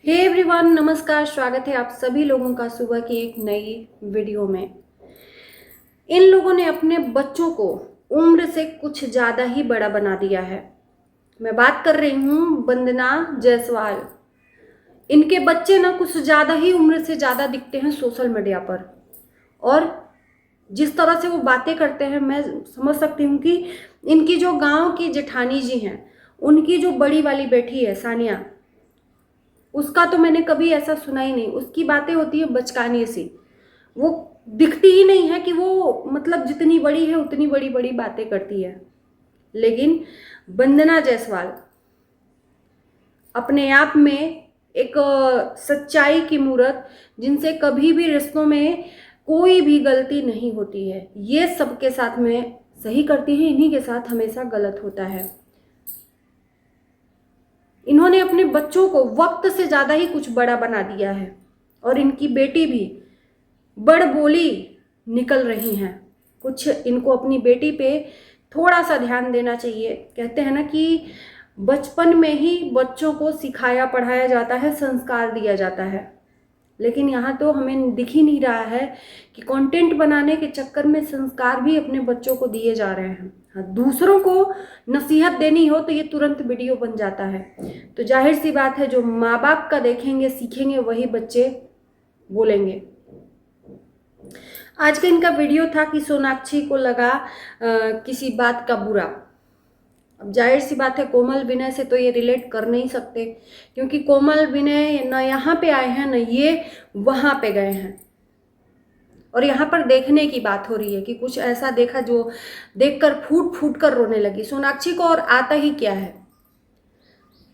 Hey everyone, नमस्कार। स्वागत है आप सभी लोगों का सुबह की एक नई वीडियो में। इन लोगों ने अपने बच्चों को उम्र से कुछ ज़्यादा ही बड़ा बना दिया है। मैं बात कर रही हूँ वंदना जायसवाल। इनके बच्चे ना कुछ ज़्यादा ही उम्र से ज़्यादा दिखते हैं सोशल मीडिया पर, और जिस तरह से वो बातें करते हैं मैं समझ सकती हूँ कि इनकी जो गांव की जेठानी जी हैं, उनकी जो बड़ी वाली बेटी है सानिया, उसका तो मैंने कभी ऐसा सुना ही नहीं। उसकी बातें होती है बचकाने सी, वो दिखती ही नहीं है कि वो मतलब जितनी बड़ी है उतनी बड़ी बड़ी बातें करती है। लेकिन वंदना जायसवाल अपने आप में एक सच्चाई की मूरत, जिनसे कभी भी रिश्तों में कोई भी गलती नहीं होती है। ये सबके साथ में सही करती है, इन्हीं के साथ हमेशा गलत होता है। इन्होंने अपने बच्चों को वक्त से ज़्यादा ही कुछ बड़ा बना दिया है, और इनकी बेटी भी बड़ बोली निकल रही हैं। कुछ इनको अपनी बेटी पे थोड़ा सा ध्यान देना चाहिए। कहते हैं ना कि बचपन में ही बच्चों को सिखाया पढ़ाया जाता है, संस्कार दिया जाता है, लेकिन यहाँ तो हमें दिख ही नहीं रहा है कि कंटेंट बनाने के चक्कर में संस्कार भी अपने बच्चों को दिए जा रहे हैं। हाँ, दूसरों को नसीहत देनी हो तो ये तुरंत वीडियो बन जाता है। तो जाहिर सी बात है, जो माँ बाप का देखेंगे सीखेंगे वही बच्चे बोलेंगे। आज का इनका वीडियो था कि सोनाक्षी को लगा किसी बात का बुरा। अब जाहिर सी बात है, कोमल विनय से तो ये रिलेट कर नहीं सकते, क्योंकि कोमल विनय न यहाँ पे आए हैं न ये वहाँ पे गए हैं। और यहाँ पर देखने की बात हो रही है कि कुछ ऐसा देखा जो देखकर फूट फूट कर रोने लगी। सोनाक्षी को और आता ही क्या है।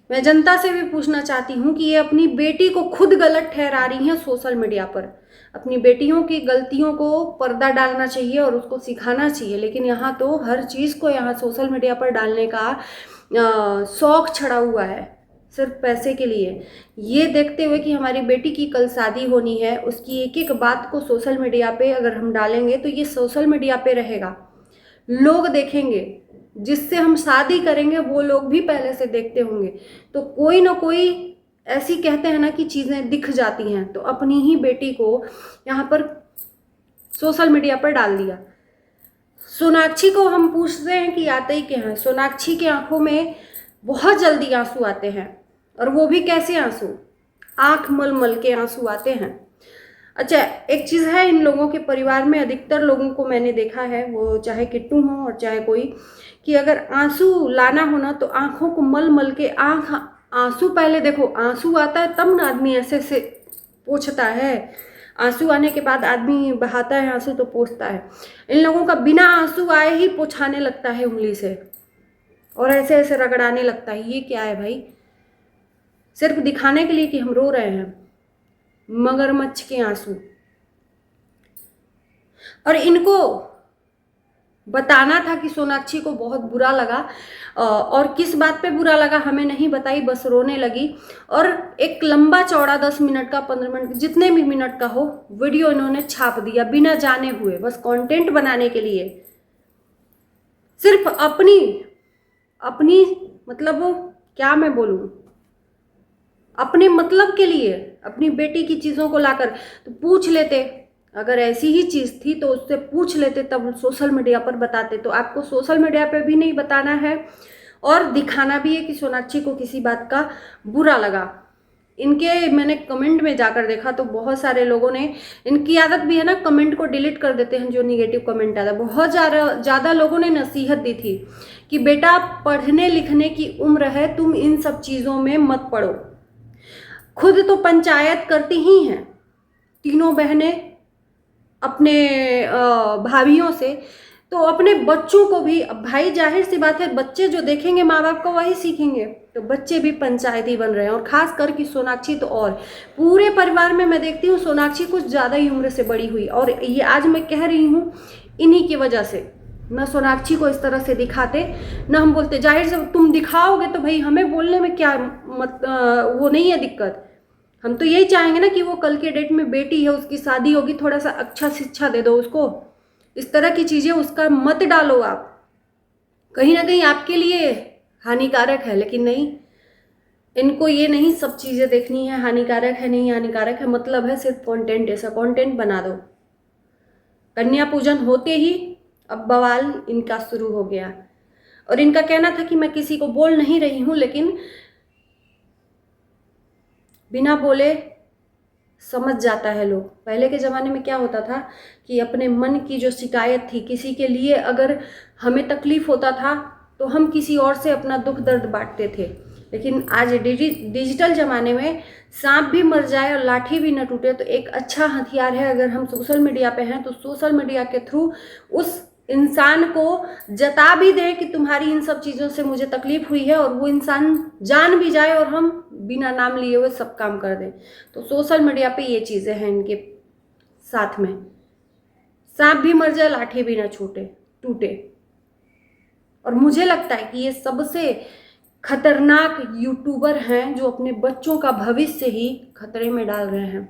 मैं जनता से भी पूछना चाहती हूँ कि ये अपनी बेटी को खुद गलत ठहरा रही हैं सोशल मीडिया पर। अपनी बेटियों की गलतियों को पर्दा डालना चाहिए और उसको सिखाना चाहिए, लेकिन यहाँ तो हर चीज़ को यहाँ सोशल मीडिया पर डालने का शौक छड़ा हुआ है, सिर्फ पैसे के लिए। ये देखते हुए कि हमारी बेटी की कल शादी होनी है, उसकी एक एक बात को सोशल मीडिया पे अगर हम डालेंगे तो ये सोशल मीडिया पे रहेगा, लोग देखेंगे। जिससे हम शादी करेंगे वो लोग भी पहले से देखते होंगे, तो कोई ना कोई ऐसी, कहते हैं ना कि चीज़ें दिख जाती हैं। तो अपनी ही बेटी को यहाँ पर सोशल मीडिया पर डाल दिया। सोनाक्षी को हम पूछते हैं कि आते ही क्या है। सोनाक्षी की आंखों में बहुत जल्दी आंसू आते हैं, और वो भी कैसे आंसू, आंख मल मल के आंसू आते हैं। अच्छा, एक चीज़ है, इन लोगों के परिवार में अधिकतर लोगों को मैंने देखा है, वो चाहे किट्टू हो और चाहे कोई, कि अगर आंसू लाना हो ना तो आंखों को मल मल के आंसू पहले देखो, आंसू आता है तब ना आदमी ऐसे से पोंछता है। आंसू आने के बाद आदमी बहाता है आंसू तो पोंछता है। इन लोगों का बिना आंसू आए ही पोंछाने लगता है उंगली से, और ऐसे ऐसे रगड़ाने लगता है। ये क्या है भाई? सिर्फ दिखाने के लिए कि हम रो रहे हैं, मगरमच्छ के आंसू। और इनको बताना था कि सोनाक्षी को बहुत बुरा लगा, और किस बात पे बुरा लगा हमें नहीं बताई, बस रोने लगी। और एक लंबा चौड़ा 10 मिनट का, 15 मिनट, जितने भी मिनट का हो, वीडियो इन्होंने छाप दिया बिना जाने हुए, बस कंटेंट बनाने के लिए। सिर्फ अपनी अपनी मतलब वो, क्या मैं बोलूँ, अपने मतलब के लिए अपनी बेटी की चीज़ों को लाकर, तो पूछ लेते, अगर ऐसी ही चीज़ थी तो उससे पूछ लेते, तब सोशल मीडिया पर बताते। तो आपको सोशल मीडिया पे भी नहीं बताना है और दिखाना भी है कि सोनाक्षी को किसी बात का बुरा लगा। इनके मैंने कमेंट में जाकर देखा तो बहुत सारे लोगों ने, इनकी आदत भी है ना, कमेंट को डिलीट कर देते हैं जो निगेटिव कमेंट आता है। बहुत ज़्यादा लोगों ने नसीहत दी थी कि बेटा पढ़ने लिखने की उम्र है, तुम इन सब चीज़ों में मत पढ़ो। खुद तो पंचायत करती ही हैं तीनों बहनें अपने भाभीियों से, तो अपने बच्चों को भी। भाई जाहिर सी बात है, बच्चे जो देखेंगे माँ बाप को वही सीखेंगे, तो बच्चे भी पंचायती बन रहे हैं। और खास कर कि सोनाक्षी तो, और पूरे परिवार में मैं देखती हूँ सोनाक्षी कुछ ज़्यादा ही उम्र से बड़ी हुई, और ये आज मैं कह रही हूँ इन्हीं की वजह से। न सोनाक्षी को इस तरह से दिखाते, न हम बोलते। जाहिर से तुम दिखाओगे तो भाई हमें बोलने में क्या वो नहीं है दिक्कत। हम तो यही चाहेंगे ना कि वो कल के डेट में बेटी है, उसकी शादी होगी, थोड़ा सा अच्छा शिक्षा दे दो उसको। इस तरह की चीज़ें उसका मत डालो आप, कहीं ना कहीं आपके लिए हानिकारक है। लेकिन नहीं, इनको ये नहीं सब चीज़ें देखनी है, हानिकारक है नहीं हानिकारक है, मतलब है सिर्फ कंटेंट, ऐसा कंटेंट बना दो। कन्या पूजन होते ही अब बवाल इनका शुरू हो गया। और इनका कहना था कि मैं किसी को बोल नहीं रही हूँ, लेकिन बिना बोले समझ जाता है लोग। पहले के ज़माने में क्या होता था कि अपने मन की जो शिकायत थी, किसी के लिए अगर हमें तकलीफ होता था तो हम किसी और से अपना दुख दर्द बांटते थे। लेकिन आज डिजिटल ज़माने में सांप भी मर जाए और लाठी भी न टूटे तो एक अच्छा हथियार है अगर हम सोशल मीडिया पे हैं, तो सोशल मीडिया के थ्रू उस इंसान को जता भी दें कि तुम्हारी इन सब चीज़ों से मुझे तकलीफ हुई है, और वो इंसान जान भी जाए और हम बिना नाम लिए हुए सब काम कर दें। तो सोशल मीडिया पे ये चीज़ें हैं इनके साथ में। सांप भी मर जाए, लाठी भी ना टूटे। और मुझे लगता है कि ये सबसे खतरनाक यूट्यूबर हैं जो अपने बच्चों का भविष्य ही खतरे में डाल रहे हैं।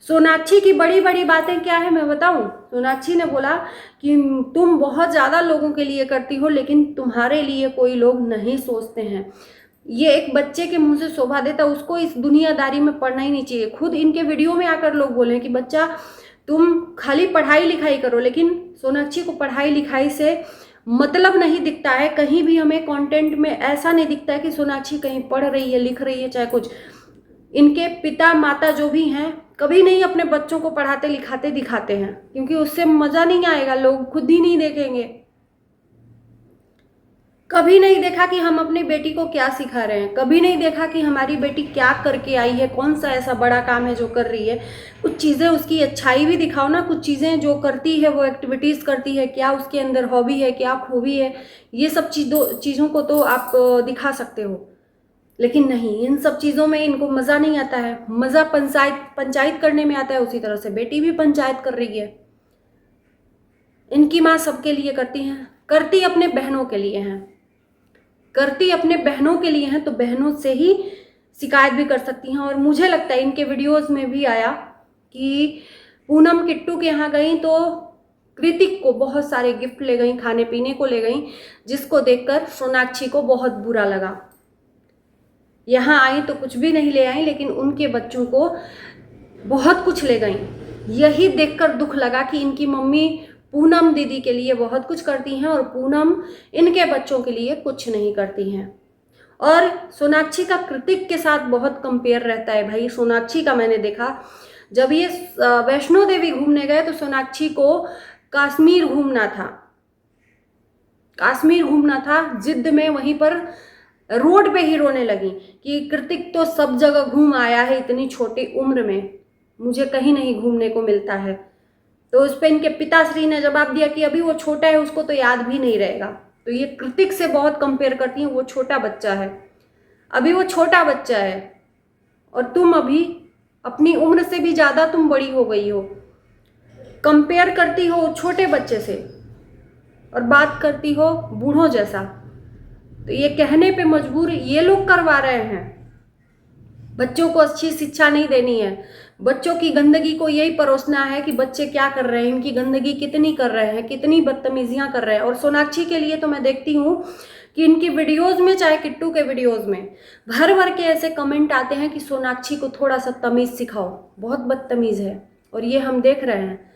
सोनाक्षी की बड़ी बड़ी बातें क्या है मैं बताऊं। सोनाक्षी ने बोला कि तुम बहुत ज़्यादा लोगों के लिए करती हो, लेकिन तुम्हारे लिए कोई लोग नहीं सोचते हैं। ये एक बच्चे के मुंह से शोभा देता, उसको इस दुनियादारी में पढ़ना ही नहीं चाहिए। खुद इनके वीडियो में आकर लोग बोले कि बच्चा तुम खाली पढ़ाई लिखाई करो, लेकिन सोनाक्षी को पढ़ाई लिखाई से मतलब नहीं दिखता है। कहीं भी हमें कंटेंट में ऐसा नहीं दिखता है कि सोनाक्षी कहीं पढ़ रही है, लिख रही है, चाहे कुछ। इनके पिता माता जो भी हैं कभी नहीं अपने बच्चों को पढ़ाते लिखाते दिखाते हैं, क्योंकि उससे मज़ा नहीं आएगा, लोग खुद ही नहीं देखेंगे। कभी नहीं देखा कि हम अपनी बेटी को क्या सिखा रहे हैं, कभी नहीं देखा कि हमारी बेटी क्या करके आई है, कौन सा ऐसा बड़ा काम है जो कर रही है। कुछ चीज़ें उसकी अच्छाई भी दिखाओ ना, कुछ चीज़ें जो करती है, वो एक्टिविटीज़ करती है, क्या उसके अंदर हॉबी है, क्या खूबी है, ये सब चीज़ों को तो आप दिखा सकते हो। लेकिन नहीं, इन सब चीज़ों में इनको मज़ा नहीं आता है। मज़ा पंचायत करने में आता है। उसी तरह से बेटी भी पंचायत कर रही है। इनकी माँ सबके लिए करती हैं, करती अपने बहनों के लिए हैं, करती अपने बहनों के लिए हैं, तो बहनों से ही शिकायत भी कर सकती हैं। और मुझे लगता है इनके वीडियोज़ में भी आया कि पूनम किट्टू के यहाँ गई तो कृतिक को बहुत सारे गिफ्ट ले गई, खाने पीने को ले गई, जिसको देखकर सोनाक्षी को बहुत बुरा लगा। यहाँ आई तो कुछ भी नहीं ले आई, लेकिन उनके बच्चों को बहुत कुछ ले गई। यही देखकर दुख लगा कि इनकी मम्मी पूनम दीदी के लिए बहुत कुछ करती हैं और पूनम इनके बच्चों के लिए कुछ नहीं करती हैं। और सोनाक्षी का कृतिक के साथ बहुत कंपेयर रहता है भाई। सोनाक्षी का मैंने देखा, जब ये वैष्णो देवी घूमने गए तो सोनाक्षी को कश्मीर घूमना था, जिद में वहीं पर रोड पे ही रोने लगी कि कृतिक तो सब जगह घूम आया है, इतनी छोटी उम्र में मुझे कहीं नहीं घूमने को मिलता है। तो उस पर इनके पिताश्री ने जवाब दिया कि अभी वो छोटा है, उसको तो याद भी नहीं रहेगा। तो ये कृतिक से बहुत कंपेयर करती हैं, वो छोटा बच्चा है, अभी वो छोटा बच्चा है, और तुम अभी अपनी उम्र से भी ज़्यादा तुम बड़ी हो गई हो। कंपेयर करती हो छोटे बच्चे से और बात करती हो बूढ़ों जैसा। तो ये कहने पे मजबूर ये लोग करवा रहे हैं। बच्चों को अच्छी शिक्षा नहीं देनी है, बच्चों की गंदगी को यही परोसना है कि बच्चे क्या कर रहे हैं, इनकी गंदगी कितनी कर रहे हैं, कितनी बदतमीजियां कर रहे हैं। और सोनाक्षी के लिए तो मैं देखती हूँ कि इनकी वीडियोज़ में, चाहे किट्टू के वीडियोज़ में, भर भर के ऐसे कमेंट आते हैं कि सोनाक्षी को थोड़ा सा तमीज़ सिखाओ, बहुत बदतमीज़ है। और ये हम देख रहे हैं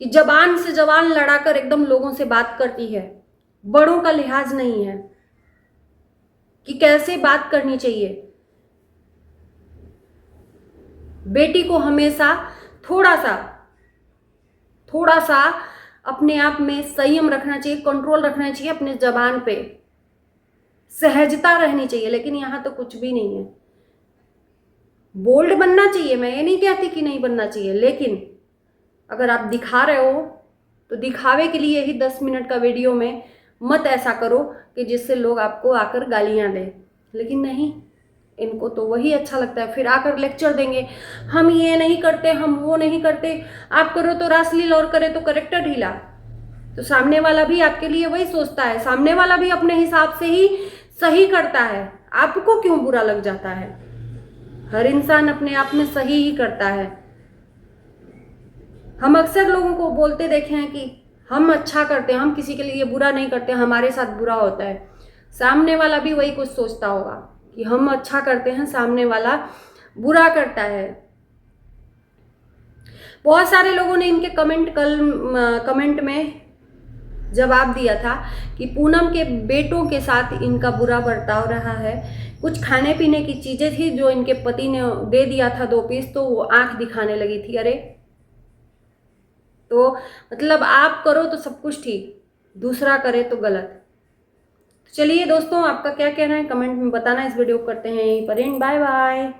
कि जबान से जबान लड़ाकर एकदम लोगों से बात करती है, बड़ों का लिहाज नहीं है कि कैसे बात करनी चाहिए। बेटी को हमेशा थोड़ा सा अपने आप में संयम रखना चाहिए, कंट्रोल रखना चाहिए अपने जबान पे, सहजता रहनी चाहिए। लेकिन यहाँ तो कुछ भी नहीं है। बोल्ड बनना चाहिए, मैं ये नहीं कहती कि नहीं बनना चाहिए, लेकिन अगर आप दिखा रहे हो तो दिखावे के लिए ही 10 मिनट का वीडियो में मत ऐसा करो कि जिससे लोग आपको आकर गालियां दें। लेकिन नहीं, इनको तो वही अच्छा लगता है, फिर आकर लेक्चर देंगे, हम ये नहीं करते, हम वो नहीं करते, आप करो तो रासलीला और करे तो करेक्टर ढीला। तो सामने वाला भी आपके लिए वही सोचता है, सामने वाला भी अपने हिसाब से ही सही करता है, आपको क्यों बुरा लग जाता है? हर इंसान अपने आप में सही ही करता है। हम अक्सर लोगों को बोलते देखे हैं कि हम अच्छा करते हैं, हम किसी के लिए बुरा नहीं करते, हमारे साथ बुरा होता है। सामने वाला भी वही कुछ सोचता होगा कि हम अच्छा करते हैं, सामने वाला बुरा करता है। बहुत सारे लोगों ने इनके कमेंट में जवाब दिया था कि पूनम के बेटों के साथ इनका बुरा बर्ताव रहा है। कुछ खाने पीने की चीजें थी जो इनके पति ने दे दिया था 2 पीस, तो वो आंख दिखाने लगी थी। अरे तो मतलब आप करो तो सब कुछ ठीक, दूसरा करे तो गलत। चलिए दोस्तों, आपका क्या कहना है कमेंट में बताना। इस वीडियो को करते हैं यहीं पर एंड। Bye bye.